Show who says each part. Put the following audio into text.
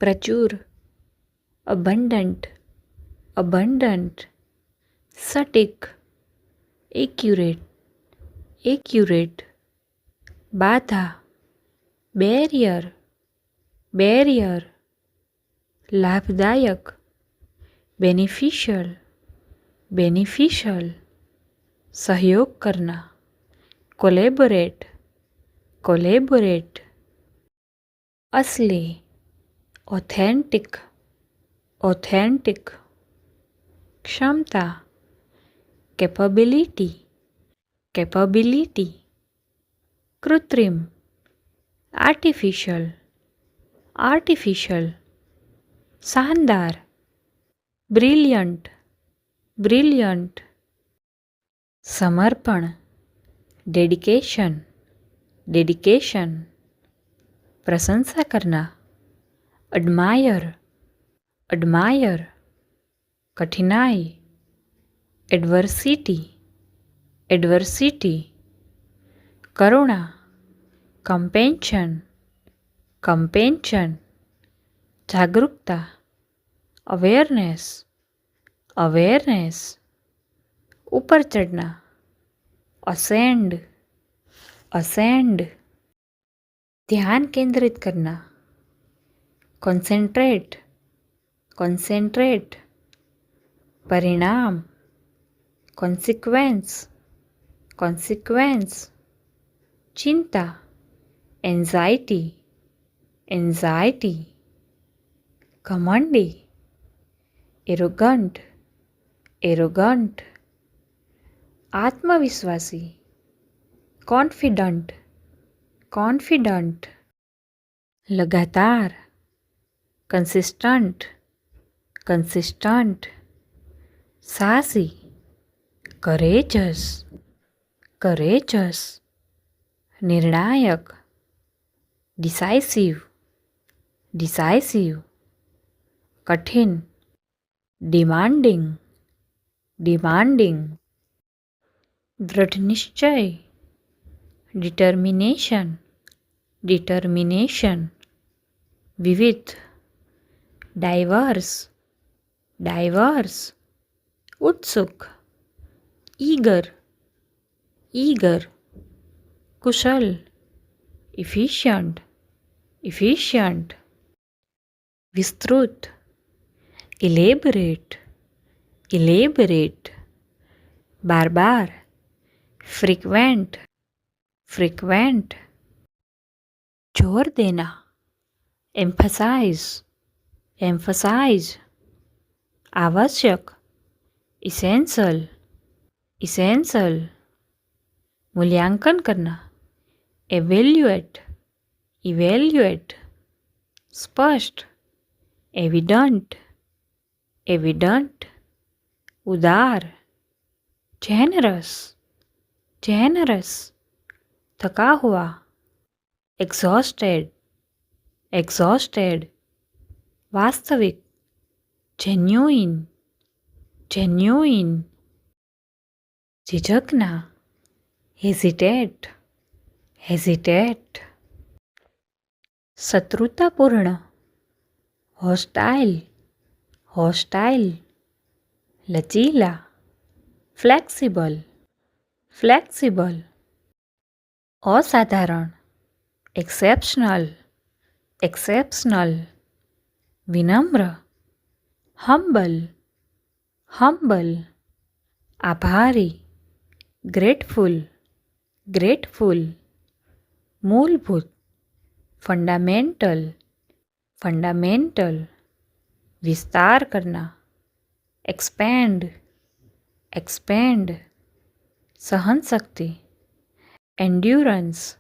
Speaker 1: प्रचुर, abundant, abundant, सटीक, accurate, accurate, बाधा, barrier, barrier, लाभदायक, beneficial, beneficial, सहयोग करना, collaborate, collaborate, असली, authentic, authentic, क्षमता, capability, capability, कृत्रिम, artificial, artificial, शानदार, brilliant, brilliant, समर्पण, डेडिकेशन, डेडिकेशन, प्रशंसा करना, एडमायर, एडमायर, कठिनाई, एडवर्सिटी, एडवर्सिटी, करुणा, कंपेंशन, कंपेंशन, जागरूकता, अवेयरनेस, अवेयरनेस, ऊपर चढ़ना, असेंड, असेंड, ध्यान केंद्रित करना, कंसेंट्रेट, कंसेंट्रेट, परिणाम, कॉन्सिक्वेंस, कॉन्सिक्वेंस, चिंता, एंजाइटी, एंजाइटी, घमंडी, एरोगंट, एरोगंट, आत्मविश्वासी, कॉन्फिडेंट, कॉन्फिडेंट, लगातार, कंसिस्टेंट, कंसिस्टेंट, साहसी, करेजस, करेजस, निर्णायक, डिसाइसिव, डिसाइसिव, कठिन, डिमांडिंग, डिमांडिंग, दृढ़ निश्चय, डिटर्मिनेशन, डिटर्मिनेशन, विविध, डाइवर्स, डाइवर्स, उत्सुक, ईगर, ईगर, कुशल, इफिशिएंट, इफिशिएंट, विस्तृत, इलेबरेट, इलेबरेट, बार बार, फ्रीक्वेंट, फ्रीक्वेंट, जोर देना, एम्फसाइज, एम्फसाइज, आवश्यक, इसेंशियल, इसेंशियल, मूल्यांकन करना, एवेल्युएट, इवेल्युएट, स्पष्ट, एविडेंट, एविडेंट, उदार, जेनरस, जेनरस, थका हुआ, एग्जॉस्टेड, एग्जॉस्टेड, वास्तविक, जेन्युइन, जेन्युइन, झिझकना, हेजिटेट, हेजिटेट, शत्रुतापूर्ण, हॉस्टाइल, हॉस्टाइल, लचीला, फ्लेक्सिबल, फ्लेक्सिबल, असाधारण, एक्सेप्शनल, एक्सेप्शनल, विनम्र, हम्बल, हम्बल, आभारी, ग्रेटफुल, ग्रेटफुल, मूलभूत, फंडामेंटल, फंडामेंटल, विस्तार करना, एक्सपेंड, एक्सपेंड, सहन शक्ति, एंड्योरेंस,